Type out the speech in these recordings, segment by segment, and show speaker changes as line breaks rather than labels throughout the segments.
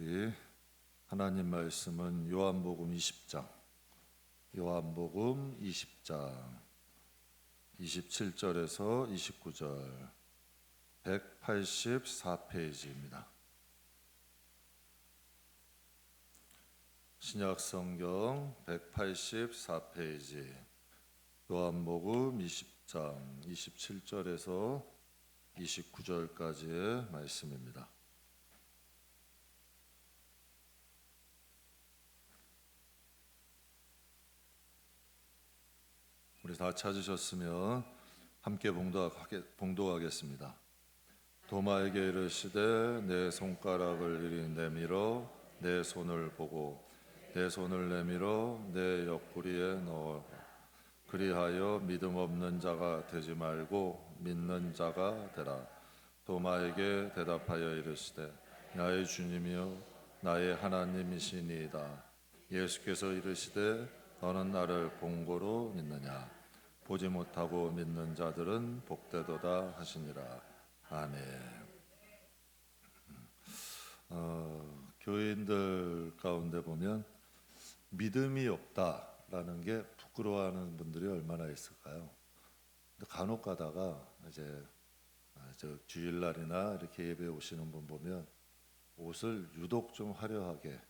우리 하나님 말씀은 요한복음 20장 27절에서 29절 184페이지입니다. 신약성경 184페이지 요한복음 20장 27절에서 29절까지의 말씀입니다. 우리 다 찾으셨으면 함께 봉독하겠습니다. 도마에게 이르시되 내 손가락을 이리 내밀어 내 손을 보고 내 손을 내밀어 내 옆구리에 넣어 그리하여 믿음 없는 자가 되지 말고 믿는 자가 되라. 도마에게 대답하여 이르시되 나의 주님이요 나의 하나님이시니이다. 예수께서 이르시되 너는 나를 본고로 믿느냐? 보지 못하고 믿는 자들은 복되도다 하시니라. 아멘. 교인들 가운데 보면 믿음이 없다라는 게 부끄러워하는 분들이 얼마나 있을까요? 근데 간혹 가다가 이제 저 주일날이나 이렇게 예배 오시는 분 보면 옷을 유독 좀 화려하게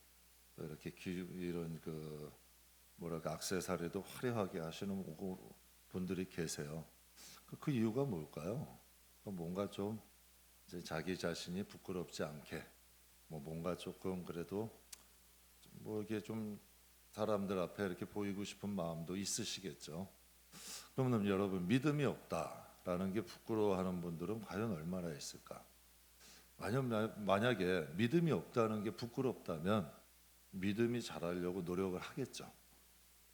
이렇게 이런 액세서리도 화려하게 하시는 분들이 계세요. 그 이유가 뭘까요? 뭔가 좀 이제 자기 자신이 부끄럽지 않게 뭔가 조금 그래도 이게 좀 사람들 앞에 이렇게 보이고 싶은 마음도 있으시겠죠. 그러면 여러분 믿음이 없다라는 게 부끄러워하는 분들은 과연 얼마나 있을까? 만약에 믿음이 없다는 게 부끄럽다면 믿음이 자라려고 노력을 하겠죠.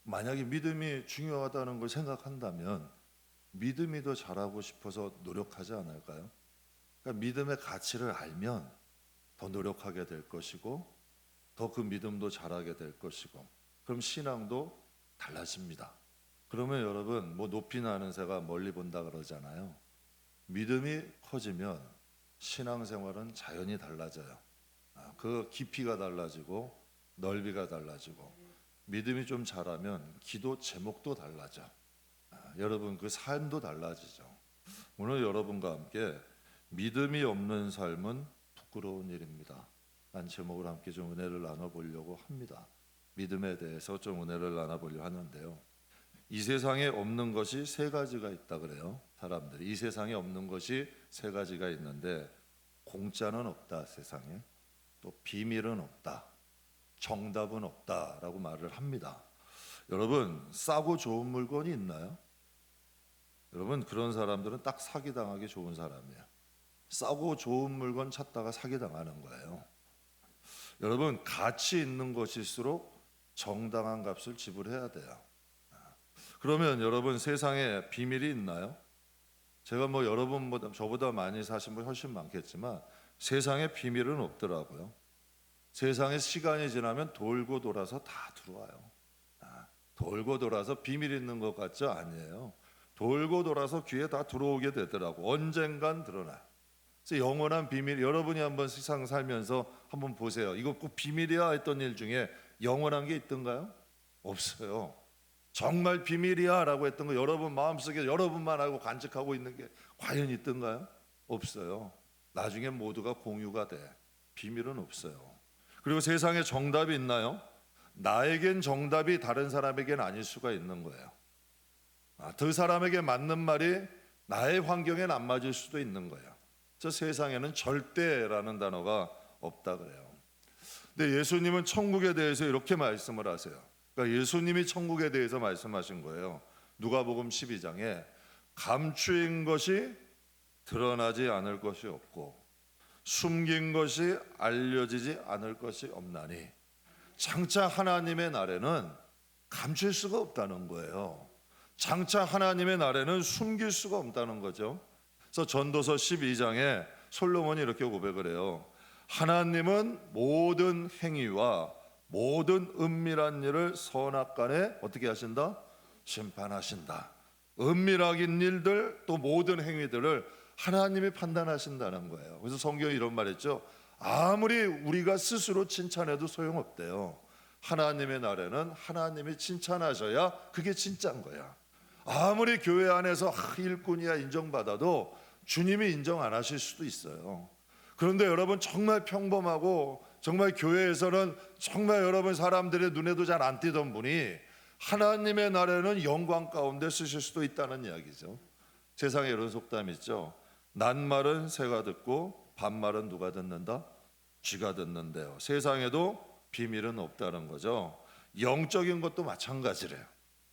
만약에 믿음이 중요하다는 걸 생각한다면 믿음이 더 잘하고 싶어서 노력하지 않을까요? 그러니까 믿음의 가치를 알면 더 노력하게 될 것이고 더 그 믿음도 잘하게 될 것이고 그럼 신앙도 달라집니다. 그러면 여러분 높이 나는 새가 멀리 본다 그러잖아요. 믿음이 커지면 신앙생활은 자연히 달라져요. 그 깊이가 달라지고 넓이가 달라지고 믿음이 좀 자라면 기도 제목도 달라져. 여러분 그 삶도 달라지죠. 오늘 여러분과 함께 믿음이 없는 삶은 부끄러운 일입니다. 란 제목을 함께 좀 은혜를 나눠보려고 합니다. 믿음에 대해서 좀 은혜를 나눠보려고 하는데요. 이 세상에 없는 것이 세 가지가 있다 그래요. 사람들이 이 세상에 없는 것이 세 가지가 있는데 공짜는 없다 세상에. 또 비밀은 없다. 정답은 없다라고 말을 합니다. 여러분 싸고 좋은 물건이 있나요? 여러분 그런 사람들은 딱 사기당하기 좋은 사람이에요. 싸고 좋은 물건 찾다가 사기당하는 거예요. 여러분 가치 있는 것일수록 정당한 값을 지불해야 돼요. 그러면 여러분 세상에 비밀이 있나요? 제가 여러분보다 저보다 많이 사신 분 훨씬 많겠지만 세상에 비밀은 없더라고요. 세상에 시간이 지나면 돌고 돌아서 다 들어와요. 돌고 돌아서 비밀 있는 것 같죠? 아니에요. 돌고 돌아서 귀에 다 들어오게 되더라고. 언젠간 드러나요. 그래서 영원한 비밀, 여러분이 한번 세상 살면서 한번 보세요. 이거 꼭 비밀이야 했던 일 중에 영원한 게 있던가요? 없어요. 정말 비밀이야 라고 했던 거 여러분 마음속에 여러분만 알고 간직하고 있는 게 과연 있던가요? 없어요. 나중에 모두가 공유가 돼. 비밀은 없어요. 그리고 세상에 정답이 있나요? 나에겐 정답이 다른 사람에겐 아닐 수가 있는 거예요. 그 사람에게 맞는 말이 나의 환경엔 안 맞을 수도 있는 거예요. 저 세상에는 절대라는 단어가 없다 그래요. 근데 예수님은 천국에 대해서 이렇게 말씀을 하세요. 그러니까 예수님이 천국에 대해서 말씀하신 거예요. 누가복음 12장에 감추인 것이 드러나지 않을 것이 없고 숨긴 것이 알려지지 않을 것이 없나니 장차 하나님의 날에는 감출 수가 없다는 거예요. 장차 하나님의 날에는 숨길 수가 없다는 거죠. 그래서 전도서 12장에 솔로몬이 이렇게 고백을 해요. 하나님은 모든 행위와 모든 은밀한 일을 선악간에 어떻게 하신다? 심판하신다. 은밀한 일들 또 모든 행위들을 하나님이 판단하신다는 거예요. 그래서 성경이 이런 말했죠. 아무리 우리가 스스로 칭찬해도 소용없대요. 하나님의 나라는 하나님이 칭찬하셔야 그게 진짜인 거야. 아무리 교회 안에서 일꾼이야 인정받아도 주님이 인정 안 하실 수도 있어요. 그런데 여러분, 정말 평범하고 정말 교회에서는 정말 여러분 사람들의 눈에도 잘 안 띄던 분이 하나님의 나라는 영광 가운데 쓰실 수도 있다는 이야기죠. 세상에 이런 속담이 있죠. 낱말은 새가 듣고 반말은 누가 듣는다? 쥐가 듣는데요. 세상에도 비밀은 없다는 거죠. 영적인 것도 마찬가지래요.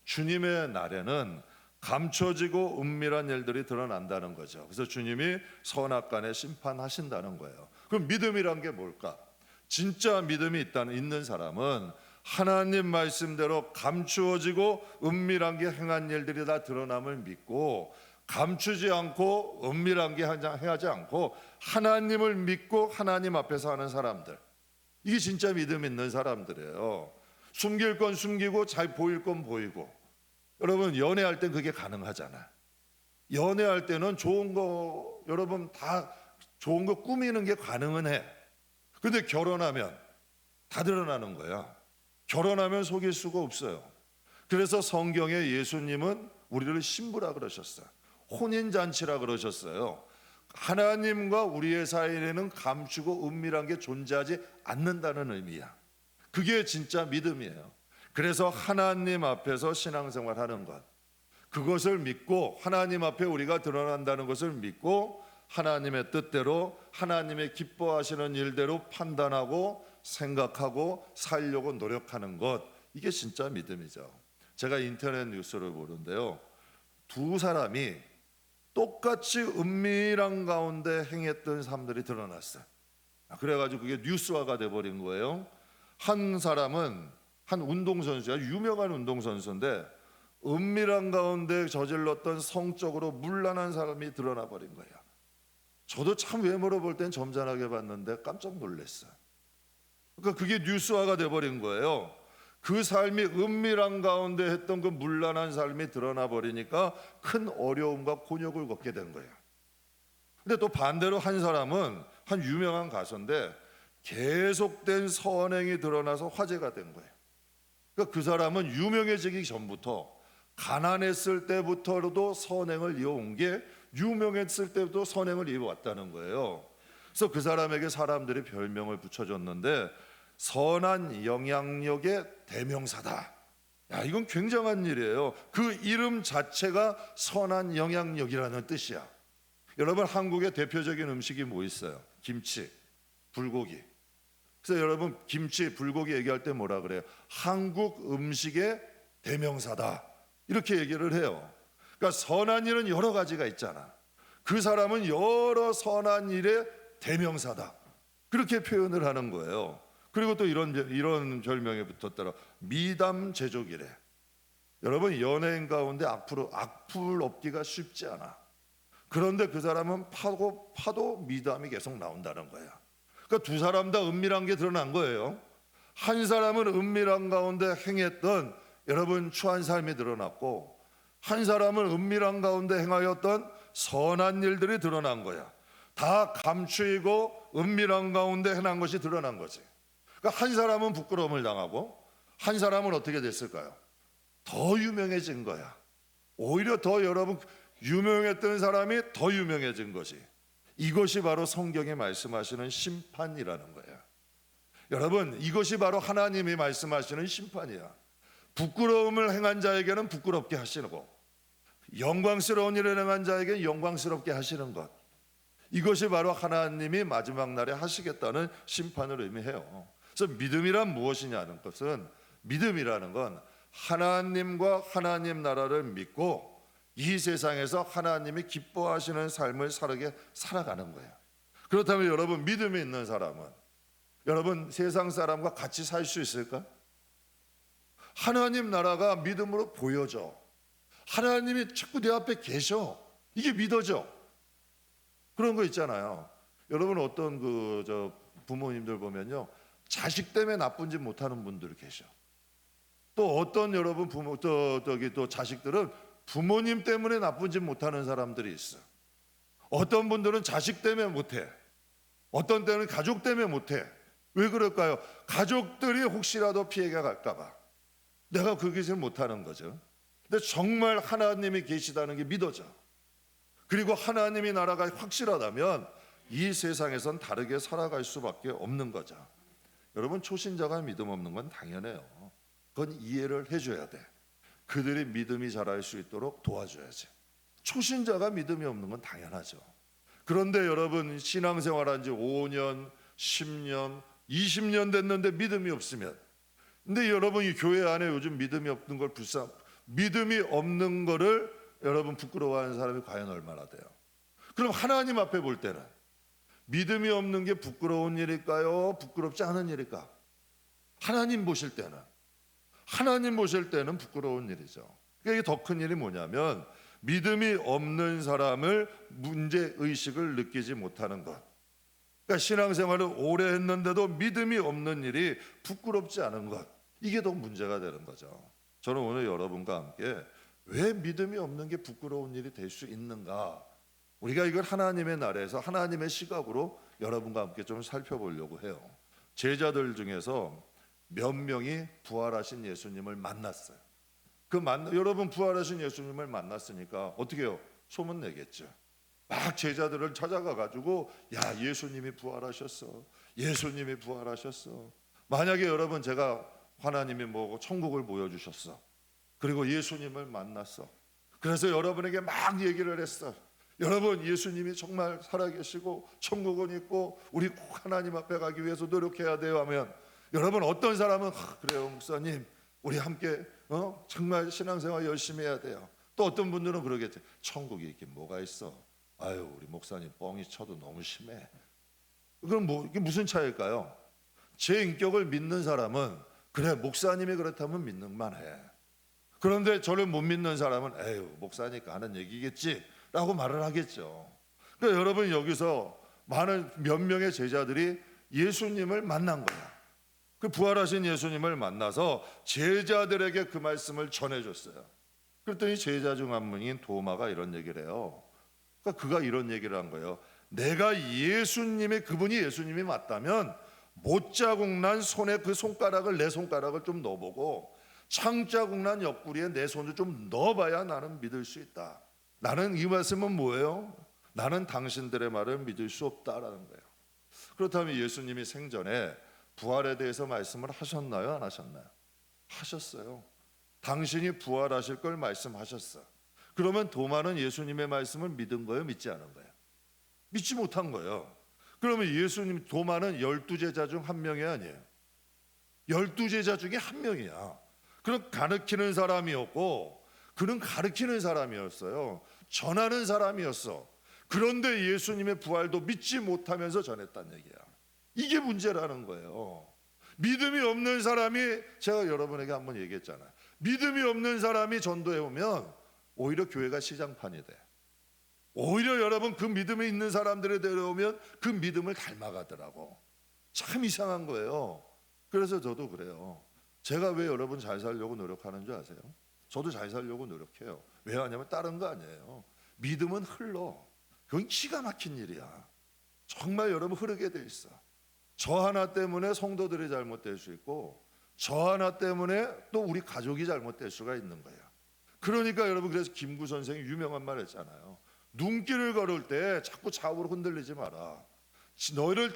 주님의 날에는 감춰지고 은밀한 일들이 드러난다는 거죠. 그래서 주님이 선악간에 심판하신다는 거예요. 그럼 믿음이란 게 뭘까? 진짜 믿음이 있는 사람은 하나님 말씀대로 감추어지고 은밀한 게 행한 일들이 다 드러남을 믿고, 감추지 않고 은밀한 게 행하지 않고 하나님을 믿고 하나님 앞에서 하는 사람들, 이게 진짜 믿음 있는 사람들이에요. 숨길 건 숨기고 잘 보일 건 보이고. 여러분, 연애할 땐 그게 가능하잖아. 연애할 때는 좋은 거, 여러분 다 좋은 거 꾸미는 게 가능은 해. 근데 결혼하면 다 드러나는 거야. 결혼하면 속일 수가 없어요. 그래서 성경에 예수님은 우리를 신부라 그러셨어요. 혼인잔치라 그러셨어요. 하나님과 우리의 사이에는 감추고 은밀한 게 존재하지 않는다는 의미야. 그게 진짜 믿음이에요. 그래서 하나님 앞에서 신앙생활 하는 것, 그것을 믿고 하나님 앞에 우리가 드러난다는 것을 믿고 하나님의 뜻대로 하나님의 기뻐하시는 일대로 판단하고 생각하고 살려고 노력하는 것, 이게 진짜 믿음이죠. 제가 인터넷 뉴스를 보는데요, 두 사람이 똑같이 은밀한 가운데 행했던 사람들이 드러났어요. 그래가지고 그게 뉴스화가 돼버린 거예요. 한 사람은 한 운동선수야, 유명한 운동선수인데 은밀한 가운데 저질렀던 성적으로 문란한 사람이 드러나 버린 거야. 저도 참 외모로 볼 땐 점잖하게 봤는데 깜짝 놀랐어요. 그러니까 그게 뉴스화가 돼버린 거예요. 그 삶이 은밀한 가운데 했던 그 문란한 삶이 드러나 버리니까 큰 어려움과 곤욕을 겪게 된 거예요. 근데 또 반대로 한 사람은 한 유명한 가수인데 계속된 선행이 드러나서 화제가 된 거예요. 그러니까 그 사람은 유명해지기 전부터, 가난했을 때부터도 선행을 이어온 게 유명했을 때도 선행을 이어왔다는 거예요. 그래서 그 사람에게 사람들이 별명을 붙여줬는데 선한 영향력의 대명사다. 야, 이건 굉장한 일이에요. 그 이름 자체가 선한 영향력이라는 뜻이야. 여러분, 한국의 대표적인 음식이 뭐 있어요? 김치, 불고기. 그래서 여러분, 김치, 불고기 얘기할 때 뭐라 그래요? 한국 음식의 대명사다, 이렇게 얘기를 해요. 그러니까 선한 일은 여러 가지가 있잖아. 그 사람은 여러 선한 일의 대명사다, 그렇게 표현을 하는 거예요. 그리고 또 이런 별명이 붙었더라. 미담 제조기래. 여러분, 연예인 가운데 악플 없기가 쉽지 않아. 그런데 그 사람은 파도 미담이 계속 나온다는 거야. 그러니까 두 사람 다 은밀한 게 드러난 거예요. 한 사람은 은밀한 가운데 행했던 여러분 추한 삶이 드러났고, 한 사람은 은밀한 가운데 행하였던 선한 일들이 드러난 거야. 다 감추이고 은밀한 가운데 행한 것이 드러난 거지. 그러니까 한 사람은 부끄러움을 당하고 한 사람은 어떻게 됐을까요? 더 유명해진 거야. 오히려 더 여러분, 유명했던 사람이 더 유명해진 것이, 이것이 바로 성경이 말씀하시는 심판이라는 거예요. 여러분, 이것이 바로 하나님이 말씀하시는 심판이야. 부끄러움을 행한 자에게는 부끄럽게 하시고 영광스러운 일을 행한 자에게는 영광스럽게 하시는 것, 이것이 바로 하나님이 마지막 날에 하시겠다는 심판을 의미해요. 그래서 믿음이란 무엇이냐는 것은, 믿음이라는 건 하나님과 하나님 나라를 믿고 이 세상에서 하나님이 기뻐하시는 삶을 살아가는 거예요. 그렇다면 여러분, 믿음이 있는 사람은 여러분 세상 사람과 같이 살 수 있을까? 하나님 나라가 믿음으로 보여져. 하나님이 자꾸 내 앞에 계셔. 이게 믿어져. 그런 거 있잖아요. 여러분, 어떤 부모님들 보면요, 자식 때문에 나쁜 짓 못하는 분들이 계셔. 또 어떤 여러분 또 자식들은 부모님 때문에 나쁜 짓 못하는 사람들이 있어. 어떤 분들은 자식 때문에 못해. 어떤 때는 가족 때문에 못해. 왜 그럴까요? 가족들이 혹시라도 피해가 갈까 봐 내가 그 것을 못하는 거죠. 근데 정말 하나님이 계시다는 게 믿어져. 그리고 하나님의 나라가 확실하다면 이 세상에선 다르게 살아갈 수밖에 없는 거죠. 여러분, 초신자가 믿음 없는 건 당연해요. 그건 이해를 해줘야 돼. 그들이 믿음이 자랄 수 있도록 도와줘야지. 초신자가 믿음이 없는 건 당연하죠. 그런데 여러분, 신앙생활한 지 5년, 10년, 20년 됐는데 믿음이 없으면, 근데 여러분이 교회 안에 요즘 믿음이 없는 걸 믿음이 없는 거를 여러분 부끄러워하는 사람이 과연 얼마나 돼요? 그럼 하나님 앞에 볼 때는 믿음이 없는 게 부끄러운 일일까요? 부끄럽지 않은 일일까? 하나님 보실 때는 부끄러운 일이죠. 그러니까 이게 더 큰 일이 뭐냐면 믿음이 없는 사람을 문제의식을 느끼지 못하는 것. 그러니까 신앙생활을 오래 했는데도 믿음이 없는 일이 부끄럽지 않은 것. 이게 더 문제가 되는 거죠. 저는 오늘 여러분과 함께 왜 믿음이 없는 게 부끄러운 일이 될 수 있는가? 우리가 이걸 하나님의 나라에서 하나님의 시각으로 여러분과 함께 좀 살펴보려고 해요. 제자들 중에서 몇 명이 부활하신 예수님을 만났어요. 여러분 부활하신 예수님을 만났으니까 어떻게 해요? 소문 내겠죠. 막 제자들을 찾아가 가지고 야, 예수님이 부활하셨어. 예수님이 부활하셨어. 만약에 여러분 제가 하나님이 뭐고 천국을 보여주셨어. 그리고 예수님을 만났어. 그래서 여러분에게 막 얘기를 했어. 여러분, 예수님이 정말 살아계시고 천국은 있고 우리 꼭 하나님 앞에 가기 위해서 노력해야 돼요 하면, 여러분 어떤 사람은 그래요 목사님, 우리 함께 정말 신앙생활 열심히 해야 돼요. 또 어떤 분들은 그러겠죠. 천국이 있긴 뭐가 있어. 아유, 우리 목사님 뻥이 쳐도 너무 심해. 그럼 이게 무슨 차이일까요? 제 인격을 믿는 사람은 그래, 목사님이 그렇다면 믿는 만해. 그런데 저를 못 믿는 사람은 에휴, 목사니까 하는 얘기겠지 라고 말을 하겠죠. 그러니까 여러분, 여기서 몇 명의 제자들이 예수님을 만난 거야. 그 부활하신 예수님을 만나서 제자들에게 그 말씀을 전해줬어요. 그랬더니 제자 중 한 분인 도마가 이런 얘기를 해요. 그러니까 그가 이런 얘기를 한 거예요. 내가 그분이 예수님이 맞다면 못자국 난 손에 그 손가락을, 내 손가락을 좀 넣어보고 창자국 난 옆구리에 내 손을 좀 넣어봐야 나는 믿을 수 있다. 나는 이 말씀은 뭐예요? 나는 당신들의 말을 믿을 수 없다라는 거예요. 그렇다면 예수님이 생전에 부활에 대해서 말씀을 하셨나요? 안 하셨나요? 하셨어요. 당신이 부활하실 걸 말씀하셨어. 그러면 도마는 예수님의 말씀을 믿은 거예요? 믿지 않은 거예요? 믿지 못한 거예요. 그러면 도마는 12제자 중 한 명이 아니에요. 12제자 중에 한 명이야. 그럼 가르치는 사람이었고, 그는 가르치는 사람이었어요. 전하는 사람이었어. 그런데 예수님의 부활도 믿지 못하면서 전했다는 얘기야. 이게 문제라는 거예요. 믿음이 없는 사람이, 제가 여러분에게 한번 얘기했잖아요. 믿음이 없는 사람이 전도해 오면 오히려 교회가 시장판이 돼. 오히려 여러분, 그 믿음이 있는 사람들을 데려오면 그 믿음을 닮아가더라고. 참 이상한 거예요. 그래서 저도 그래요. 제가 왜 여러분 잘 살려고 노력하는 줄 아세요? 저도 잘 살려고 노력해요. 왜 하냐면 다른 거 아니에요. 믿음은 흘러. 그건 기가 막힌 일이야. 정말 여러분 흐르게 돼 있어. 저 하나 때문에 성도들이 잘못될 수 있고, 저 하나 때문에 또 우리 가족이 잘못될 수가 있는 거예요. 그러니까 여러분, 그래서 김구 선생이 유명한 말 했잖아요. 눈길을 걸을 때 자꾸 좌우로 흔들리지 마라. 우리를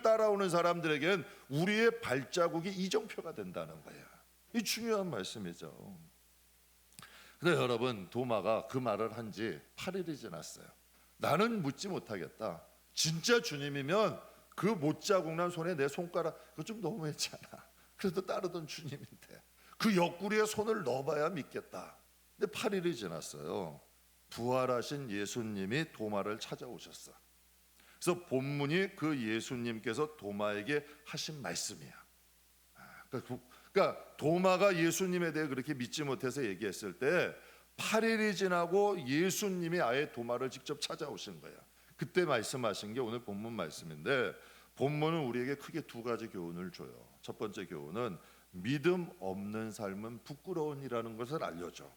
따라오는 사람들에겐 우리의 발자국이 이정표가 된다는 거예요. 이 중요한 말씀이죠. 근데 여러분, 도마가 그 말을 한 지 8일이 지났어요. 나는 묻지 못하겠다. 진짜 주님이면 그 못자국 난 손에 내 손가락, 그거 좀 너무했잖아. 그래도 따르던 주님인데 그 옆구리에 손을 넣어봐야 믿겠다. 근데 8일이 지났어요. 부활하신 예수님이 도마를 찾아오셨어. 그래서 본문이 그 예수님께서 도마에게 하신 말씀이야. 그러니까 도마가 예수님에 대해 그렇게 믿지 못해서 얘기했을 때 8일이 지나고 예수님이 아예 도마를 직접 찾아오신 거예요. 그때 말씀하신 게 오늘 본문 말씀인데, 본문은 우리에게 크게 두 가지 교훈을 줘요. 첫 번째 교훈은 믿음 없는 삶은 부끄러운이라는 것을 알려줘.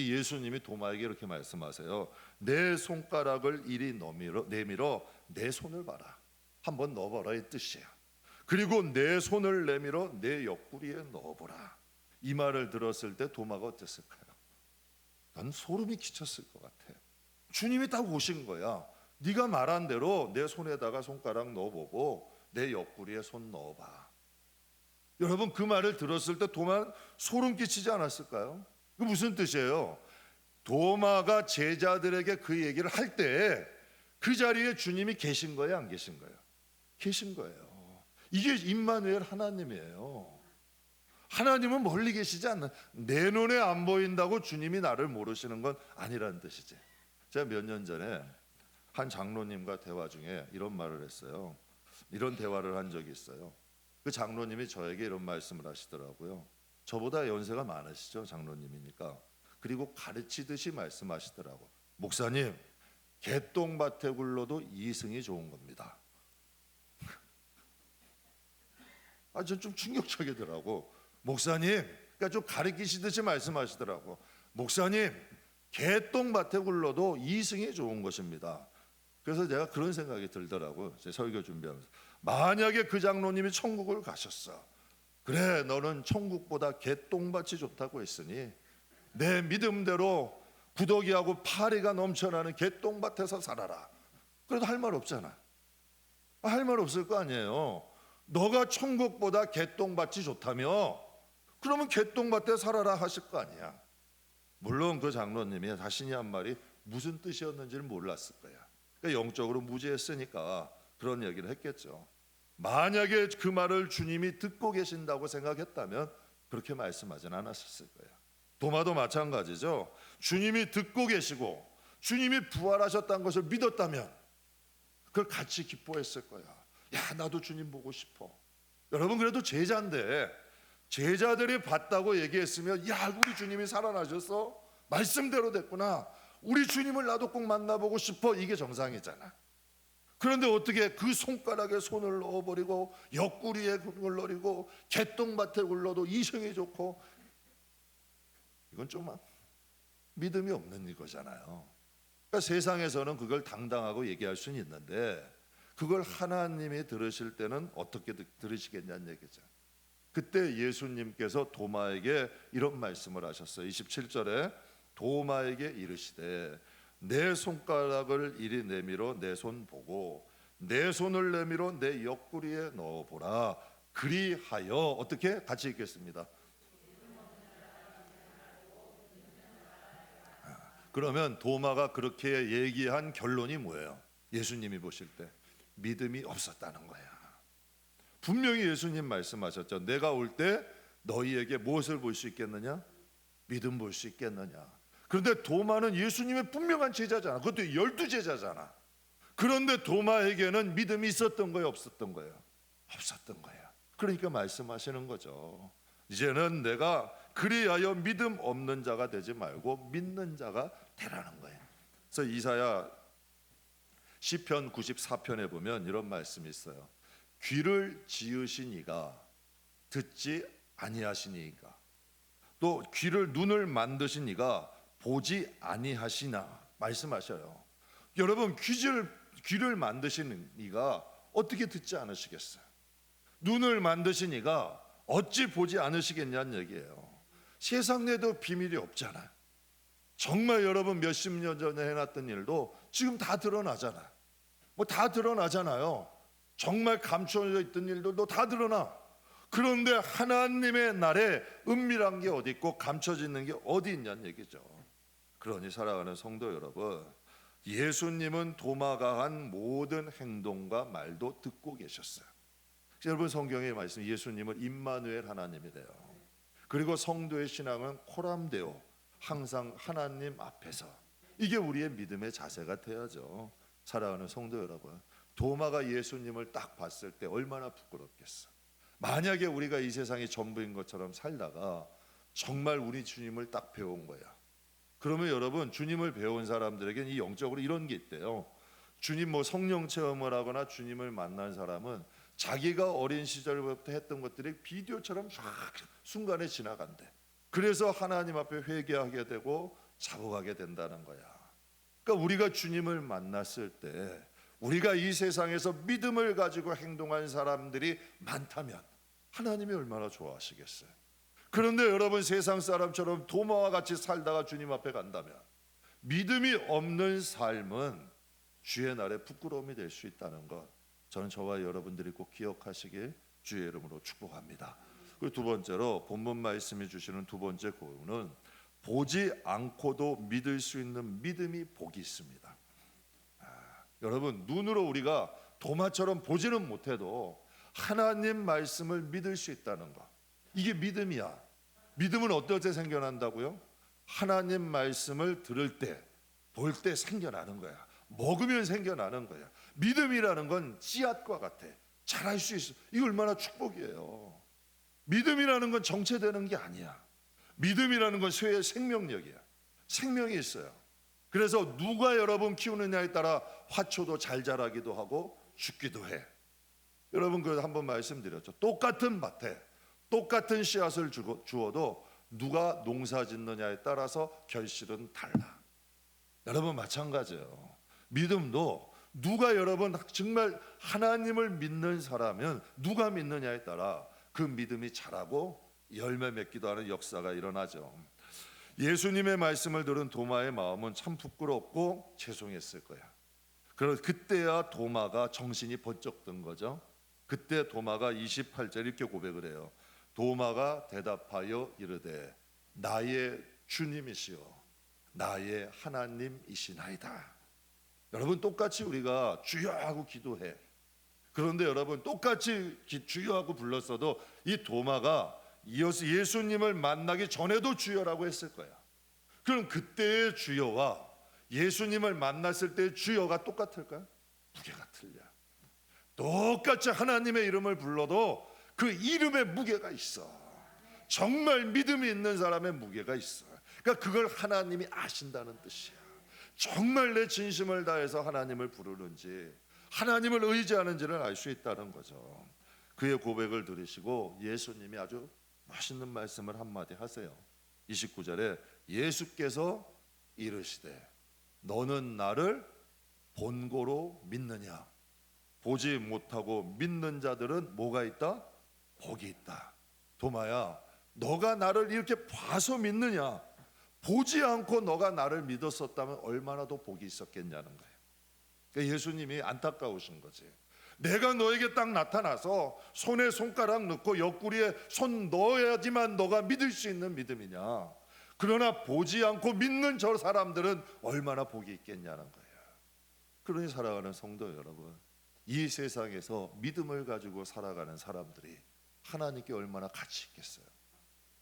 예수님이 도마에게 이렇게 말씀하세요. 내 손가락을 이리 내밀어 내 손을 봐라. 한번 넣어봐라 이 뜻이에요. 그리고 내 손을 내밀어 내 옆구리에 넣어보라. 이 말을 들었을 때 도마가 어땠을까요? 난 소름이 끼쳤을 것 같아요. 주님이 딱 오신 거야. 네가 말한 대로 내 손에다가 손가락 넣어보고 내 옆구리에 손 넣어봐. 여러분 그 말을 들었을 때 도마 소름 끼치지 않았을까요? 그 무슨 뜻이에요? 도마가 제자들에게 그 얘기를 할 때 그 자리에 주님이 계신 거예요, 안 계신 거예요? 계신 거예요. 이게 임마누엘 하나님이에요. 하나님은 멀리 계시지 않는, 내 눈에 안 보인다고 주님이 나를 모르시는 건 아니라는 뜻이지. 제가 몇 년 전에 한 장로님과 대화 중에 이런 말을 했어요. 이런 대화를 한 적이 있어요. 그 장로님이 저에게 이런 말씀을 하시더라고요. 저보다 연세가 많으시죠, 장로님이니까. 그리고 가르치듯이 말씀하시더라고. 목사님, 개똥밭에 굴러도 이승이 좋은 겁니다. 전 좀 충격적이더라고. 목사님, 그러니까 좀 가르치시듯이 말씀하시더라고. 목사님, 개똥밭에 굴러도 이승이 좋은 것입니다. 그래서 제가 그런 생각이 들더라고요. 제 설교 준비하면서. 만약에 그 장로님이 천국을 가셨어. 그래, 너는 천국보다 개똥밭이 좋다고 했으니 내 믿음대로 구더기하고 파리가 넘쳐나는 개똥밭에서 살아라. 그래도 할 말 없잖아. 할 말 없을 거 아니에요. 너가 천국보다 개똥밭이 좋다며 그러면 개똥밭에 살아라 하실 거 아니야. 물론 그 장로님이 자신이 한 말이 무슨 뜻이었는지를 몰랐을 거야. 그러니까 영적으로 무지했으니까 그런 얘기를 했겠죠. 만약에 그 말을 주님이 듣고 계신다고 생각했다면 그렇게 말씀하진 않았을 거예요. 도마도 마찬가지죠. 주님이 듣고 계시고 주님이 부활하셨다는 것을 믿었다면 그걸 같이 기뻐했을 거야. 야, 나도 주님 보고 싶어. 여러분 그래도 제자인데 제자들이 봤다고 얘기했으면 야, 우리 주님이 살아나셔서 말씀대로 됐구나. 우리 주님을 나도 꼭 만나보고 싶어. 이게 정상이잖아. 그런데 어떻게 그 손가락에 손을 넣어버리고 옆구리에 손을 넣으리고 개똥밭에 굴러도 이성이 좋고, 이건 좀 믿음이 없는 이거잖아요. 그러니까 세상에서는 그걸 당당하고 얘기할 수는 있는데 그걸 하나님이 들으실 때는 어떻게 들으시겠냐는 얘기죠. 그때 예수님께서 도마에게 이런 말씀을 하셨어요. 27절에 도마에게 이르시되 내 손가락을 이리 내밀어 내 손 보고 내 손을 내밀어 내 옆구리에 넣어보라. 그리하여 어떻게? 같이 읽겠습니다. 그러면 도마가 그렇게 얘기한 결론이 뭐예요? 예수님이 보실 때 믿음이 없었다는 거야. 분명히 예수님 말씀하셨죠. 내가 올 때 너희에게 무엇을 볼 수 있겠느냐? 믿음 볼 수 있겠느냐? 그런데 도마는 예수님의 분명한 제자잖아. 그것도 12제자잖아. 그런데 도마에게는 믿음이 있었던 거예요? 없었던 거예요? 없었던 거예요. 그러니까 말씀하시는 거죠. 이제는 내가 그리하여 믿음 없는 자가 되지 말고 믿는 자가 되라는 거예요. 그래서 이사야 시편 94편에 보면 이런 말씀이 있어요. 귀를 지으신 이가 듣지 아니하시니까 또 눈을 만드신 이가 보지 아니하시나 말씀하셔요. 여러분 귀를 만드신 이가 어떻게 듣지 않으시겠어요? 눈을 만드신 이가 어찌 보지 않으시겠냐는 얘기예요. 세상 내도 비밀이 없잖아요. 정말 여러분 몇십 년 전에 해놨던 일도 지금 다 드러나잖아요. 다 드러나잖아요. 정말 감춰져 있던 일들도 다 드러나. 그런데 하나님의 날에 은밀한 게 어디 있고 감춰져 있는 게 어디 있냐는 얘기죠. 그러니 사랑하는 성도 여러분, 예수님은 도마가 한 모든 행동과 말도 듣고 계셨어요. 여러분 성경의 말씀, 예수님은 임마누엘 하나님이래요. 그리고 성도의 신앙은 코람데오, 항상 하나님 앞에서. 이게 우리의 믿음의 자세가 돼야죠. 사랑하는 성도 여러분, 도마가 예수님을 딱 봤을 때 얼마나 부끄럽겠어. 만약에 우리가 이 세상이 전부인 것처럼 살다가 정말 우리 주님을 딱 배운 거야. 그러면 여러분 주님을 배운 사람들에게는 이 영적으로 이런 게 있대요. 주님 성령 체험을 하거나 주님을 만난 사람은 자기가 어린 시절부터 했던 것들이 비디오처럼 쫙 순간에 지나간대. 그래서 하나님 앞에 회개하게 되고 잡아가게 된다는 거야. 그러니까 우리가 주님을 만났을 때 우리가 이 세상에서 믿음을 가지고 행동한 사람들이 많다면 하나님이 얼마나 좋아하시겠어요. 그런데 여러분, 세상 사람처럼 도마와 같이 살다가 주님 앞에 간다면 믿음이 없는 삶은 주의 날에 부끄러움이 될 수 있다는 것, 저는 저와 여러분들이 꼭 기억하시길 주의 이름으로 축복합니다. 그리고 두 번째로 본문 말씀이 주시는 두 번째 교훈은 보지 않고도 믿을 수 있는 믿음이 복이 있습니다. 여러분, 눈으로 우리가 도마처럼 보지는 못해도 하나님 말씀을 믿을 수 있다는 것, 이게 믿음이야. 믿음은 어떨 때 생겨난다고요? 하나님 말씀을 들을 때, 볼 때 생겨나는 거야. 먹으면 생겨나는 거야. 믿음이라는 건 씨앗과 같아. 자랄 수 있어. 이거 얼마나 축복이에요. 믿음이라는 건 정체되는 게 아니야. 믿음이라는 건 쇠의 생명력이야. 생명이 있어요. 그래서 누가 여러분 키우느냐에 따라 화초도 잘 자라기도 하고 죽기도 해. 여러분, 그 한번 말씀드렸죠. 똑같은 밭에 똑같은 씨앗을 주어도 누가 농사 짓느냐에 따라서 결실은 달라. 여러분, 마찬가지예요. 믿음도 누가 여러분 정말 하나님을 믿는 사람은 누가 믿느냐에 따라 그 믿음이 자라고 열매 맺기도 하는 역사가 일어나죠. 예수님의 말씀을 들은 도마의 마음은 참 부끄럽고 죄송했을 거야. 그때야 도마가 정신이 번쩍 든 거죠. 그때 도마가 28절 이렇게 고백을 해요. 도마가 대답하여 이르되 나의 주님이시여 나의 하나님이시나이다. 여러분, 똑같이 우리가 주여 하고 기도해. 그런데 여러분, 똑같이 주여하고 불렀어도 이 도마가 이어서 예수님을 만나기 전에도 주여라고 했을 거야. 그럼 그때의 주여와 예수님을 만났을 때의 주여가 똑같을까요? 무게가 틀려. 똑같이 하나님의 이름을 불러도 그 이름에 무게가 있어. 정말 믿음이 있는 사람의 무게가 있어. 그러니까 그걸 하나님이 아신다는 뜻이야. 정말 내 진심을 다해서 하나님을 부르는지 하나님을 의지하는지를 알 수 있다는 거죠. 그의 고백을 들으시고 예수님이 아주 멋있는 말씀을 한마디 하세요. 29절에 예수께서 이르시되 너는 나를 본고로 믿느냐? 보지 못하고 믿는 자들은 뭐가 있다? 복이 있다. 도마야, 너가 나를 이렇게 봐서 믿느냐? 보지 않고 너가 나를 믿었었다면 얼마나 더 복이 있었겠냐는 거예요. 그러니까 예수님이 안타까우신 거지. 내가 너에게 딱 나타나서 손에 손가락 넣고 옆구리에 손 넣어야지만 너가 믿을 수 있는 믿음이냐? 그러나 보지 않고 믿는 저 사람들은 얼마나 복이 있겠냐는 거예요. 그러니 살아가는 성도 여러분, 이 세상에서 믿음을 가지고 살아가는 사람들이 하나님께 얼마나 가치 있겠어요.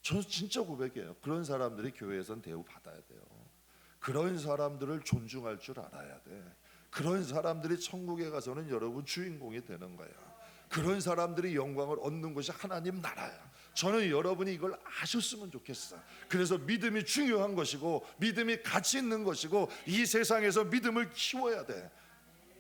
저 진짜 고백이에요. 그런 사람들이 교회에선 대우받아야 돼요. 그런 사람들을 존중할 줄 알아야 돼. 그런 사람들이 천국에 가서는 여러분 주인공이 되는 거야. 그런 사람들이 영광을 얻는 것이 하나님 나라야. 저는 여러분이 이걸 아셨으면 좋겠어. 그래서 믿음이 중요한 것이고 믿음이 가치 있는 것이고 이 세상에서 믿음을 키워야 돼.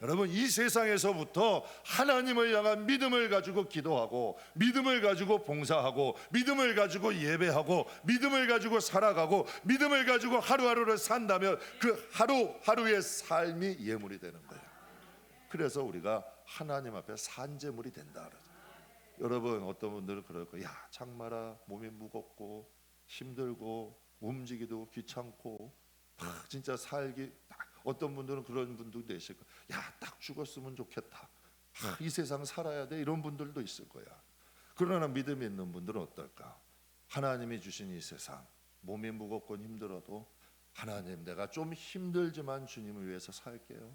여러분, 이 세상에서부터 하나님을 향한 믿음을 가지고 기도하고 믿음을 가지고 봉사하고 믿음을 가지고 예배하고 믿음을 가지고 살아가고 믿음을 가지고 하루하루를 산다면 그 하루하루의 삶이 예물이 되는 거예요. 그래서 우리가 하나님 앞에 산제물이 된다 그러죠. 여러분, 어떤 분들은 그럴 거예요. 야, 장마라 몸이 무겁고 힘들고 움직이기도 귀찮고 막 진짜 살기 어떤 분들은 그런 분도 계실 거야. 야, 딱 죽었으면 좋겠다. 이 세상 살아야 돼. 이런 분들도 있을 거야. 그러나 믿음이 있는 분들은 어떨까? 하나님이 주신 이 세상 몸이 무겁고 힘들어도 하나님, 내가 좀 힘들지만 주님을 위해서 살게요.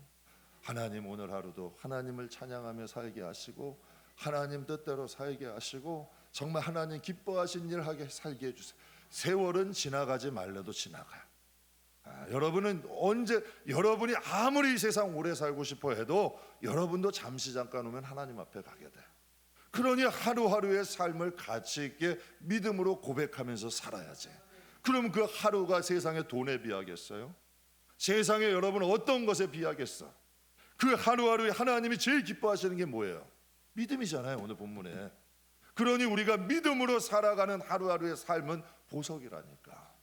하나님, 오늘 하루도 하나님을 찬양하며 살게 하시고 하나님 뜻대로 살게 하시고 정말 하나님 기뻐하신 일 하게 살게 해주세요. 세월은 지나가지 말래도 지나가요. 여러분은 언제, 여러분이 아무리 이 세상 오래 살고 싶어 해도 여러분도 잠시 잠깐 오면 하나님 앞에 가게 돼. 그러니 하루하루의 삶을 가치 있게 믿음으로 고백하면서 살아야지. 그럼 그 하루가 세상의 돈에 비하겠어요? 세상에 여러분 어떤 것에 비하겠어? 그 하루하루에 하나님이 제일 기뻐하시는 게 뭐예요? 믿음이잖아요, 오늘 본문에. 그러니 우리가 믿음으로 살아가는 하루하루의 삶은 보석이라니까.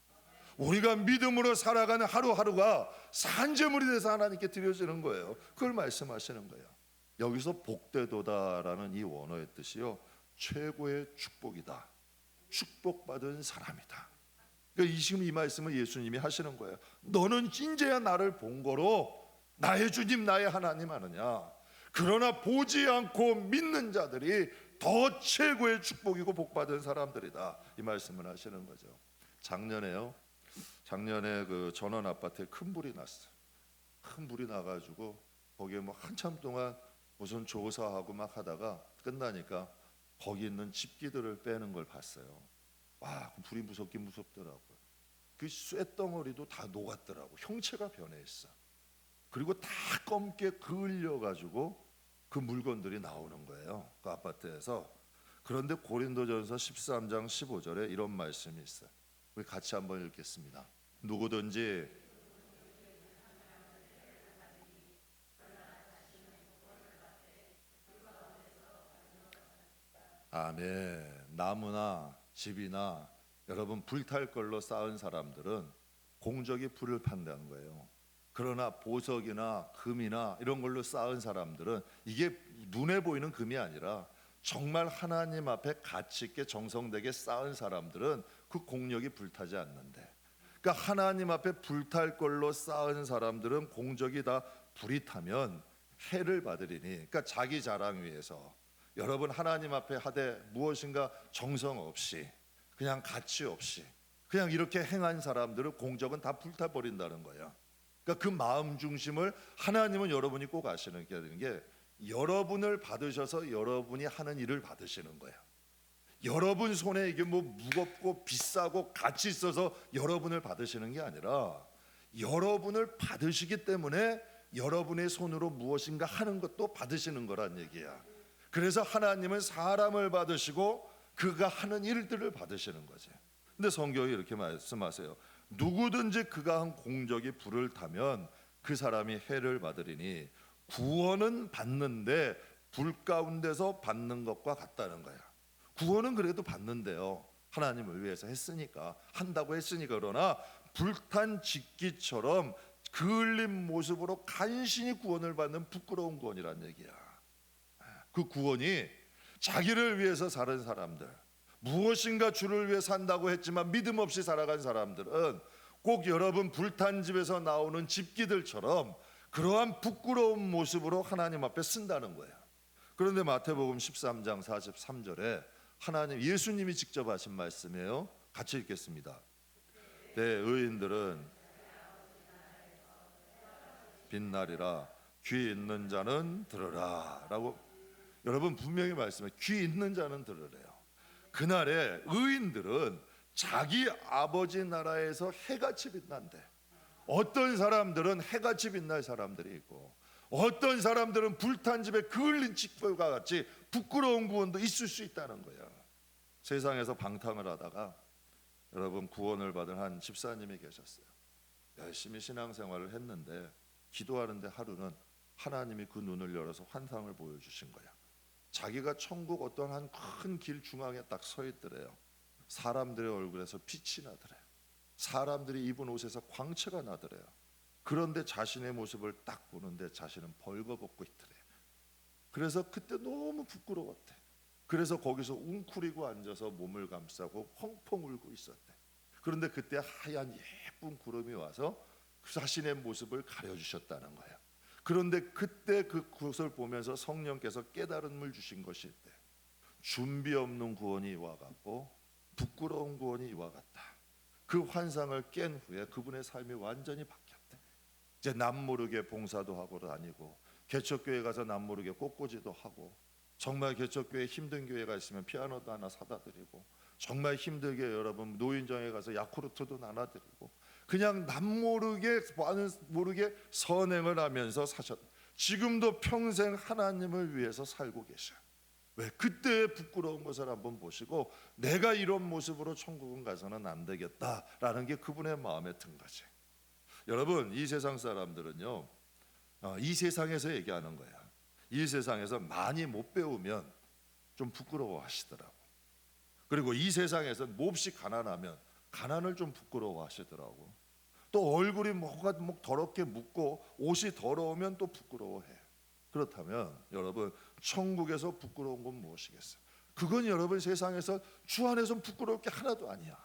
우리가 믿음으로 살아가는 하루하루가 산제물이 돼서 하나님께 드려지는 거예요. 그걸 말씀하시는 거예요. 여기서 복되도다라는 이 원어의 뜻이요, 최고의 축복이다, 축복받은 사람이다. 그러니까 지금 이 말씀을 예수님이 하시는 거예요. 너는 진짜야 나를 본 거로 나의 주님 나의 하나님 하느냐. 그러나 보지 않고 믿는 자들이 더 최고의 축복이고 복받은 사람들이다, 이 말씀을 하시는 거죠. 작년에 그 전원 아파트에 큰 불이 났어요. 큰 불이 나가지고 거기에 뭐 한참 동안 무슨 조사하고 막 하다가 끝나니까 거기 있는 집기들을 빼는 걸 봤어요. 와, 그 불이 무섭긴 무섭더라고요. 그 쇳덩어리도 다 녹았더라고. 형체가 변해 있어. 그리고 다 검게 그을려 가지고 그 물건들이 나오는 거예요, 그 아파트에서. 그런데 고린도전서 13장 15절에 이런 말씀이 있어요. 우리 같이 한번 읽겠습니다. 누구든지 아멘. 나무나 집이나 여러분 불탈 걸로 쌓은 사람들은 공적이 불을 판다는 거예요. 그러나 보석이나 금이나 이런 걸로 쌓은 사람들은 이게 눈에 보이는 금이 아니라 정말 하나님 앞에 가치 있게 정성되게 쌓은 사람들은 그 공력이 불타지 않는데, 그러니까 하나님 앞에 불탈 걸로 쌓은 사람들은 공적이 다 불이 타면 해를 받으리니, 그러니까 자기 자랑 위해서 여러분 하나님 앞에 하되 무엇인가 정성 없이 그냥 가치 없이 그냥 이렇게 행한 사람들은 공적은 다 불타버린다는 거예요. 그러니까 그 마음 중심을 하나님은 여러분이 꼭 아시는 게 되는 게, 여러분을 받으셔서 여러분이 하는 일을 받으시는 거예요. 여러분 손에 이게 뭐 무겁고 비싸고 가치 있어서 여러분을 받으시는 게 아니라 여러분을 받으시기 때문에 여러분의 손으로 무엇인가 하는 것도 받으시는 거란 얘기야. 그래서 하나님은 사람을 받으시고 그가 하는 일들을 받으시는 거지. 근데 성경이 이렇게 말씀하세요. 누구든지 그가 한 공적이 불을 타면 그 사람이 해를 받으리니 구원은 받는데 불 가운데서 받는 것과 같다는 거야. 구원은 그래도 받는데요, 하나님을 위해서 했으니까, 한다고 했으니까. 그러나 불탄 직기처럼 그을린 모습으로 간신히 구원을 받는 부끄러운 구원이란 얘기야. 그 구원이 자기를 위해서 사는 사람들, 무엇인가 주를 위해 산다고 했지만 믿음 없이 살아간 사람들은 꼭 여러분 불탄 집에서 나오는 집기들처럼 그러한 부끄러운 모습으로 하나님 앞에 쓴다는 거예요. 그런데 마태복음 13장 43절에 하나님, 예수님이 직접 하신 말씀이에요. 같이 읽겠습니다. 내 의인들은 빛나리라. 귀 있는 자는 들으라 라고 여러분 분명히 말씀해. 귀 있는 자는 들으래요. 그날에 의인들은 자기 아버지 나라에서 해같이 빛난대. 어떤 사람들은 해같이 빛날 사람들이 있고, 어떤 사람들은 불탄 집에 그을린 집과 같이 부끄러운 구원도 있을 수 있다는 거야. 세상에서 방탕을 하다가 여러분 구원을 받은 한 집사님이 계셨어요. 열심히 신앙생활을 했는데 기도하는데 하루는 하나님이 그 눈을 열어서 환상을 보여주신 거야. 자기가 천국 어떤 한 큰 길 중앙에 딱 서 있더래요. 사람들의 얼굴에서 빛이 나더래요. 사람들이 입은 옷에서 광채가 나더래요. 그런데 자신의 모습을 딱 보는데 자신은 벌거벗고 있더래요. 그래서 그때 너무 부끄러웠대. 그래서 거기서 웅크리고 앉아서 몸을 감싸고 펑펑 울고 있었대. 그런데 그때 하얀 예쁜 구름이 와서 자신의 모습을 가려주셨다는 거예요. 그런데 그때 그것을 보면서 성령께서 깨달음을 주신 것이 있대. 준비 없는 구원이 이와 같고 부끄러운 구원이 이와 같다. 그 환상을 깬 후에 그분의 삶이 완전히 바뀌었대. 이제 남모르게 봉사도 하고 다니고, 개척교회 가서 남모르게 꽃꽂이도 하고, 정말 개척교회 힘든 교회가 있으면 피아노도 하나 사다 드리고, 정말 힘들게 여러분 노인정에 가서 야쿠르트도 나눠드리고, 그냥 남모르게 모르게 선행을 하면서 사셨. 지금도 평생 하나님을 위해서 살고 계셔. 왜? 그때의 부끄러운 것을 한번 보시고 내가 이런 모습으로 천국은 가서는 안 되겠다라는 게 그분의 마음에 든 거지. 여러분, 이 세상 사람들은요, 이 세상에서 얘기하는 거야. 이 세상에서 많이 못 배우면 좀 부끄러워하시더라고. 그리고 이 세상에서 몹시 가난하면 가난을 좀 부끄러워하시더라고. 또 얼굴이 뭐가 더럽게 묻고 옷이 더러우면 또 부끄러워해. 그렇다면 여러분, 천국에서 부끄러운 건 무엇이겠어요? 그건 여러분 세상에서 주 안에선 부끄러울 게 하나도 아니야.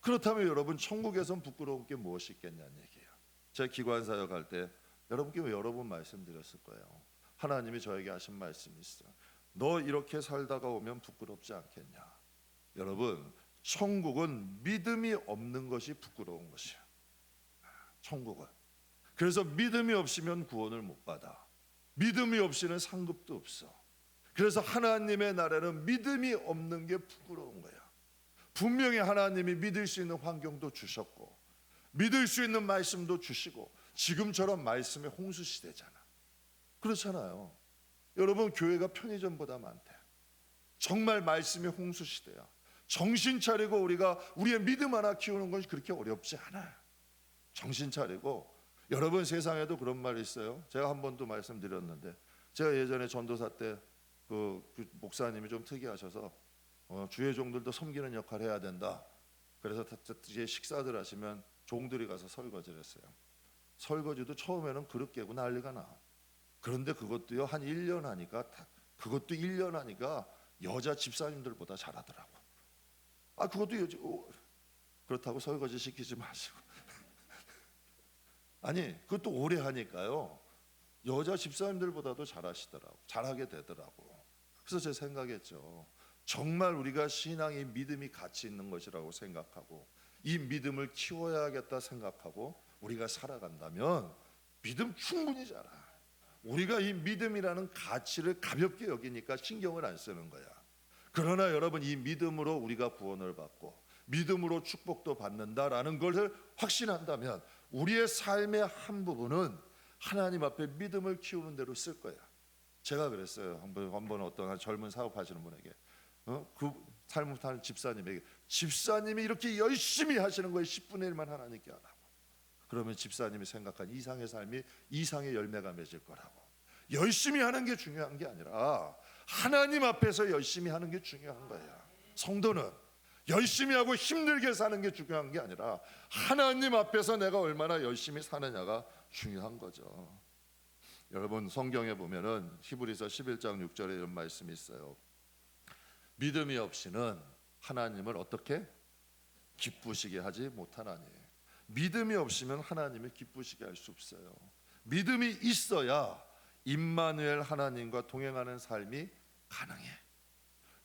그렇다면 여러분, 천국에선 부끄러운 게 무엇이 있겠냐는 얘기예요. 제가 기관사역 할 때 여러분께 여러 번 말씀드렸을 거예요. 하나님이 저에게 하신 말씀이 있어요. 너 이렇게 살다가 오면 부끄럽지 않겠냐. 여러분, 천국은 믿음이 없는 것이 부끄러운 것이야. 천국은. 그래서 믿음이 없으면 구원을 못 받아. 믿음이 없이는 상급도 없어. 그래서 하나님의 나라는 믿음이 없는 게 부끄러운 거야. 분명히 하나님이 믿을 수 있는 환경도 주셨고, 믿을 수 있는 말씀도 주시고, 지금처럼 말씀의 홍수 시대잖아. 그렇잖아요. 여러분, 교회가 편의점보다 많대. 정말 말씀의 홍수 시대야. 정신 차리고 우리가 우리의 믿음 하나 키우는 건 그렇게 어렵지 않아요. 정신 차리고. 여러분, 세상에도 그런 말이 있어요. 제가 한 번도 말씀드렸는데, 제가 예전에 전도사 때 그 목사님이 좀 특이하셔서 주의 종들도 섬기는 역할을 해야 된다. 그래서 이제 식사들 하시면 종들이 가서 설거지를 했어요. 설거지도 처음에는 그릇 깨고 난리가 나. 그런데 그것도요, 한 1년 하니까 그것도 1년 하니까 여자 집사님들보다 잘하더라고. 그것도 그렇다고 설거지 시키지 마시고. 아니, 그것도 오래 하니까요, 여자 집사님들보다도 잘하시더라고. 잘하게 되더라고. 그래서 제가 생각했죠. 정말 우리가 신앙이 믿음이 가치 있는 것이라고 생각하고, 이 믿음을 키워야겠다 생각하고 우리가 살아간다면 믿음 충분히 자라. 우리가 이 믿음이라는 가치를 가볍게 여기니까 신경을 안 쓰는 거야. 그러나 여러분, 이 믿음으로 우리가 구원을 받고 믿음으로 축복도 받는다라는 것을 확신한다면 우리의 삶의 한 부분은 하나님 앞에 믿음을 키우는 대로 쓸 거야. 제가 그랬어요. 한번 어떤 젊은 사업하시는 분에게, 그 삶을 사는 집사님에게, 집사님이 이렇게 열심히 하시는 거에 10분의 1만 하나님께 하라고. 그러면 집사님이 생각한 이상의 삶이 이상의 열매가 맺을 거라고. 열심히 하는 게 중요한 게 아니라 하나님 앞에서 열심히 하는 게 중요한 거야. 성도는 열심히 하고 힘들게 사는 게 중요한 게 아니라 하나님 앞에서 내가 얼마나 열심히 사느냐가 중요한 거죠. 여러분, 성경에 보면은 히브리서 11장 6절에 이런 말씀이 있어요. 믿음이 없이는 하나님을 어떻게 기쁘시게 하지 못하나니. 믿음이 없으면 하나님을 기쁘시게 할 수 없어요. 믿음이 있어야 임마누엘 하나님과 동행하는 삶이 가능해.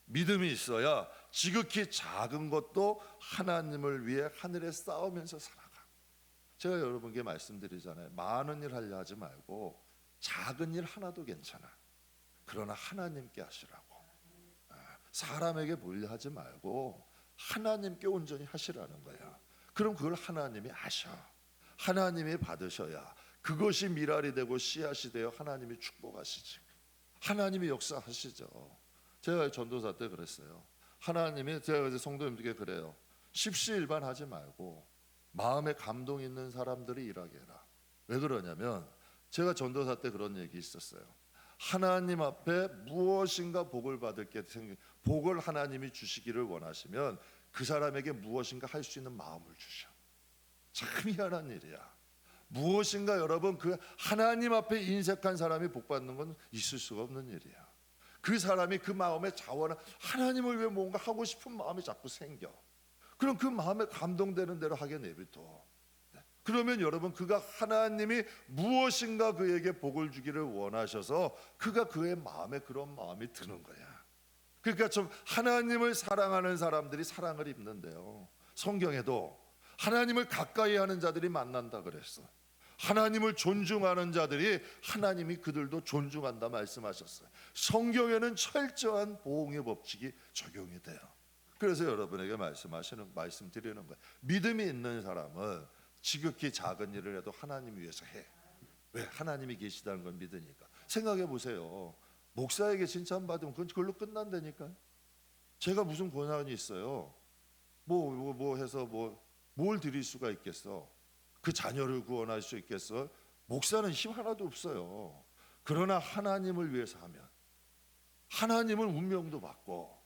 믿음이 있어야 지극히 작은 것도 하나님을 위해 하늘에 쌓으면서 살아가. 제가 여러분께 말씀드리잖아요. 많은 일 하려 하지 말고 작은 일 하나도 괜찮아. 그러나 하나님께 하시라고. 사람에게 몰려 하지 말고 하나님께 온전히 하시라는 거야. 그럼 그걸 하나님이 아셔. 하나님이 받으셔야 그것이 미랄이 되고 씨앗이 되어 하나님이 축복하시지. 하나님이 역사하시죠. 제가 전도사 때 그랬어요. 하나님이, 제가 이제 성도님들께 그래요. 십시일반 하지 말고 마음에 감동 있는 사람들이 일하게 해라. 왜 그러냐면, 제가 전도사 때 그런 얘기 있었어요. 하나님 앞에 무엇인가 복을 받을 게 복을 하나님이 주시기를 원하시면 그 사람에게 무엇인가 할 수 있는 마음을 주셔. 참 희한한 일이야. 무엇인가 여러분, 그 하나님 앞에 인색한 사람이 복 받는 건 있을 수가 없는 일이야. 그 사람이 그 마음에 자원한 하나님을 위해 뭔가 하고 싶은 마음이 자꾸 생겨. 그럼 그 마음에 감동되는 대로 하게 내비둬. 그러면 여러분, 그가 하나님이 무엇인가 그에게 복을 주기를 원하셔서 그가 그의 마음에 그런 마음이 드는 거야. 그러니까 좀 하나님을 사랑하는 사람들이 사랑을 입는데요. 성경에도 하나님을 가까이 하는 자들이 만난다 그랬어. 하나님을 존중하는 자들이 하나님이 그들도 존중한다 말씀하셨어요. 성경에는 철저한 보응의 법칙이 적용이 돼요. 그래서 여러분에게 말씀드리는 거예요. 믿음이 있는 사람은 지극히 작은 일을 해도 하나님 위해서 해. 왜? 하나님이 계시다는 걸 믿으니까. 생각해 보세요. 목사에게 칭찬 받으면 그걸로 끝난다니까. 제가 무슨 권한이 있어요? 뭐 해서 뭘 드릴 수가 있겠어? 그 자녀를 구원할 수 있겠어? 목사는 힘 하나도 없어요. 그러나 하나님을 위해서 하면 하나님은 운명도 받고,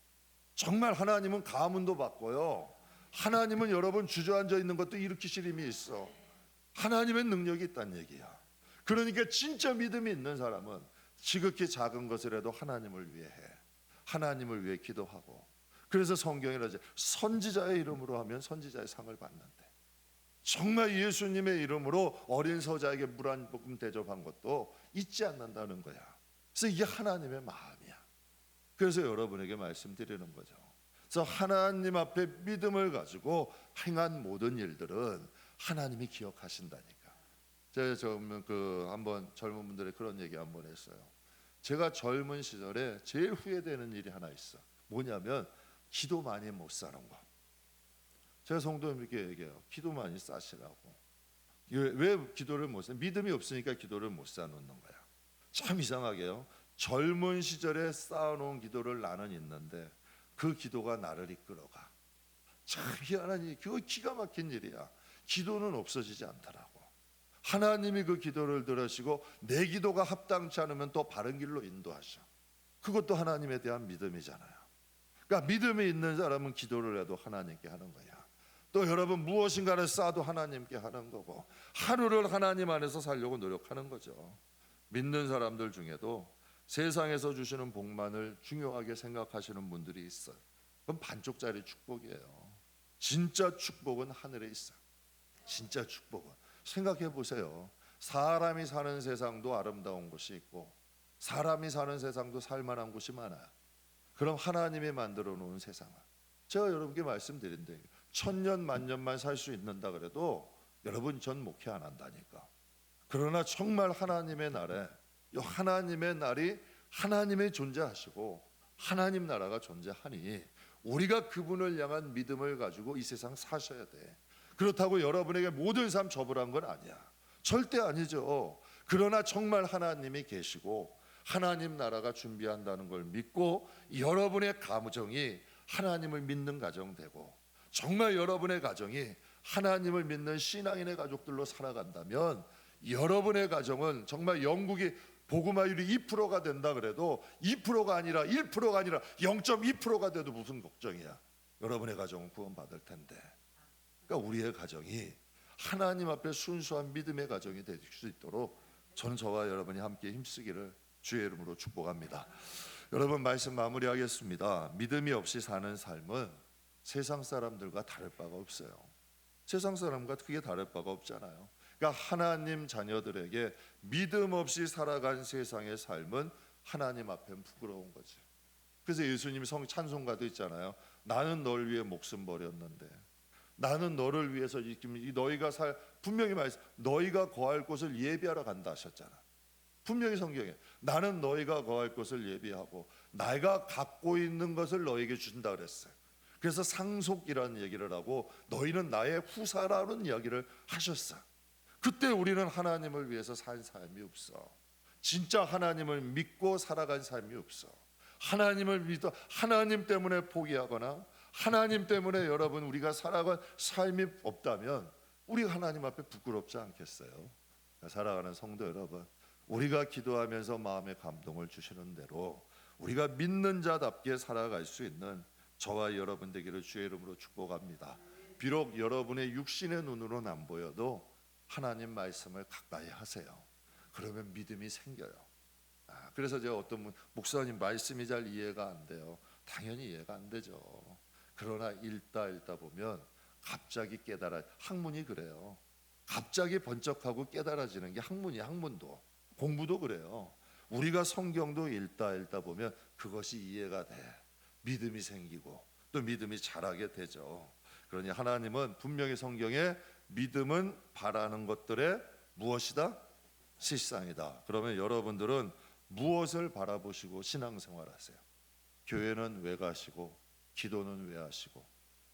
정말 하나님은 가문도 받고요. 하나님은 여러분 주저앉아 있는 것도 일으키실 힘이 있어. 하나님의 능력이 있다는 얘기야. 그러니까 진짜 믿음이 있는 사람은 지극히 작은 것이라도 하나님을 위해 해. 하나님을 위해 기도하고. 그래서 성경에 이제 선지자의 이름으로 하면 선지자의 상을 받는데, 정말 예수님의 이름으로 어린 서자에게 물 한 모금 대접한 것도 잊지 않는다는 거야. 그래서 이게 하나님의 마음이야. 그래서 여러분에게 말씀드리는 거죠. 그래서 하나님 앞에 믿음을 가지고 행한 모든 일들은 하나님이 기억하신다니까. 제가 한번 젊은 분들의 그런 얘기 한번 했어요. 제가 젊은 시절에 제일 후회되는 일이 하나 있어. 뭐냐면 기도 많이 못 사는 거. 제가 성도님께 얘기해요. 기도 많이 싸시라고. 왜 기도를 못 사? 믿음이 없으니까 기도를 못 쌓아놓는 거야. 참 이상하게요. 젊은 시절에 쌓아놓은 기도를 나는 있는데 그 기도가 나를 이끌어가. 참 희한한 일, 그거 기가 막힌 일이야. 기도는 없어지지 않더라고. 하나님이 그 기도를 들으시고 내 기도가 합당치 않으면 또 바른 길로 인도하셔. 그것도 하나님에 대한 믿음이잖아요. 그러니까 믿음이 있는 사람은 기도를 해도 하나님께 하는 거야. 또 여러분 무엇인가를 쌓아도 하나님께 하는 거고, 하루를 하나님 안에서 살려고 노력하는 거죠. 믿는 사람들 중에도 세상에서 주시는 복만을 중요하게 생각하시는 분들이 있어요. 그건 반쪽짜리 축복이에요. 진짜 축복은 하늘에 있어요. 진짜 축복은 생각해 보세요. 사람이 사는 세상도 아름다운 곳이 있고 사람이 사는 세상도 살만한 곳이 많아요. 그럼 하나님이 만들어 놓은 세상은, 제가 여러분께 말씀드린데 1000년 만년만 살 수 있는다 그래도 여러분 전 목회 안 한다니까. 그러나 정말 하나님의 날에, 하나님의 날이 하나님이 존재하시고 하나님 나라가 존재하니 우리가 그분을 향한 믿음을 가지고 이 세상 사셔야 돼. 그렇다고 여러분에게 모든 삶 접으란 건 아니야. 절대 아니죠. 그러나 정말 하나님이 계시고 하나님 나라가 준비한다는 걸 믿고 여러분의 가정이 하나님을 믿는 가정 되고, 정말 여러분의 가정이 하나님을 믿는 신앙인의 가족들로 살아간다면 여러분의 가정은 정말 영국이 복음화율이 2%가 된다 그래도 2%가 아니라 1%가 아니라 0.2%가 돼도 무슨 걱정이야. 여러분의 가정은 구원받을 텐데. 그러니까 우리의 가정이 하나님 앞에 순수한 믿음의 가정이 될 수 있도록 저는 저와 여러분이 함께 힘쓰기를 주의 이름으로 축복합니다. 여러분 말씀 마무리하겠습니다. 믿음이 없이 사는 삶은 세상 사람들과 다를 바가 없어요. 세상 사람과 크게 다를 바가 없잖아요. 그러니까 하나님 자녀들에게 믿음 없이 살아간 세상의 삶은 하나님 앞엔 부끄러운 거지. 그래서 예수님 찬송가도 있잖아요. 나는 널 위해 목숨 버렸는데, 나는 너를 위해서 너희가 분명히 말씀, 너희가 거할 곳을 예비하러 간다 하셨잖아. 분명히 성경에 나는 너희가 거할 곳을 예비하고 내가 갖고 있는 것을 너에게 준다 그랬어요. 그래서 상속이라는 얘기를 하고 너희는 나의 후사라는 이야기를 하셨어요. 그때 우리는 하나님을 위해서 산 삶이 없어. 진짜 하나님을 믿고 살아간 삶이 없어. 하나님을 믿어 하나님 때문에 포기하거나 하나님 때문에 여러분 우리가 살아간 삶이 없다면 우리가 하나님 앞에 부끄럽지 않겠어요? 살아가는 성도 여러분, 우리가 기도하면서 마음의 감동을 주시는 대로 우리가 믿는 자답게 살아갈 수 있는 저와 여러분 되기를 주의 이름으로 축복합니다. 비록 여러분의 육신의 눈으로는 안 보여도 하나님 말씀을 가까이 하세요. 그러면 믿음이 생겨요. 그래서 제가 어떤 목사님 말씀이 잘 이해가 안 돼요. 당연히 이해가 안 되죠. 그러나 읽다 보면 갑자기 깨달아. 학문이 그래요. 갑자기 번쩍하고 깨달아지는 게 학문도 공부도 그래요. 우리가 성경도 읽다 보면 그것이 이해가 돼. 믿음이 생기고 또 믿음이 자라게 되죠. 그러니 하나님은 분명히 성경에 믿음은 바라는 것들의 무엇이다? 실상이다. 그러면 여러분들은 무엇을 바라보시고 신앙생활하세요? 교회는 왜 가시고 기도는 왜 하시고?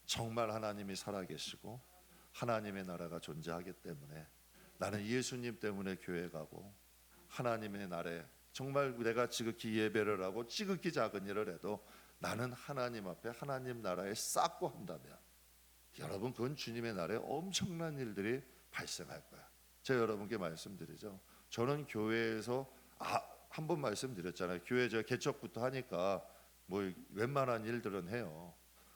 정말 하나님이 살아계시고 하나님의 나라가 존재하기 때문에 나는 예수님 때문에 교회 가고 하나님의 날에 정말 내가 지극히 예배를 하고 지극히 작은 일을 해도 나는 하나님 앞에 하나님 나라에 쌓고 한다면 여러분 그건 주님의 날에 엄청난 일들이 발생할 거야. 제가 여러분께 말씀드리죠. 저는 교회에서 한 번 말씀드렸잖아요. 교회 제가 개척부터 하니까 뭐 웬만한 일들은 해요.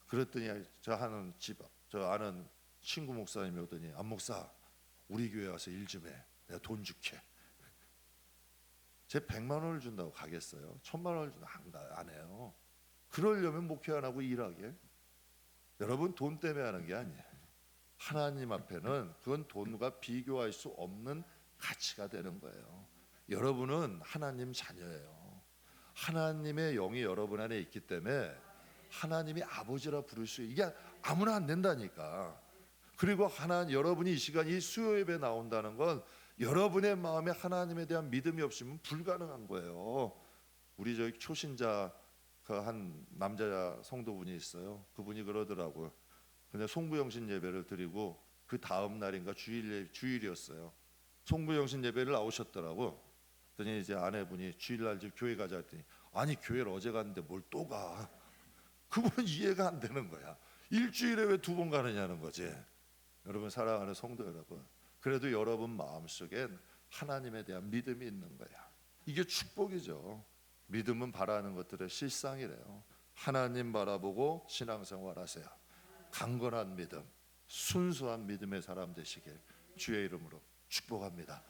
그랬더니 저 하는 집 저 아는 친구 목사님이 오더니 안 목사 우리 교회 와서 일 좀 해. 내가 돈 줄게. 제 100만 원을 준다고 가겠어요? 1000만 원을 준다고 안 해요. 그러려면 목회 안 하고 일하게. 여러분 돈 때문에 하는 게 아니에요. 하나님 앞에는 그건 돈과 비교할 수 없는 가치가 되는 거예요. 여러분은 하나님 자녀예요. 하나님의 영이 여러분 안에 있기 때문에 하나님이 아버지라 부를 수 이게 아무나 안 된다니까. 그리고 여러분이 이 시간 이 수요 예배 나온다는 건 여러분의 마음에 하나님에 대한 믿음이 없으면 불가능한 거예요. 우리 저희 초신자 그 한 남자 성도분이 있어요. 그분이 그러더라고요. 근데 송구영신 예배를 드리고 그 다음 날인가 주일이었어요. 송구영신 예배를 나오셨더라고. 그랬더니 이제 아내분이 주일날 교회 가자 했더니 아니 교회를 어제 갔는데 뭘 또 가? 그분은 이해가 안 되는 거야. 일주일에 왜 2번 가느냐는 거지. 여러분 사랑하는 성도 여러분, 그래도 여러분 마음속엔 하나님에 대한 믿음이 있는 거야. 이게 축복이죠. 믿음은 바라는 것들의 실상이래요. 하나님 바라보고 신앙생활하세요. 강건한 믿음, 순수한 믿음의 사람 되시길 주의 이름으로 축복합니다.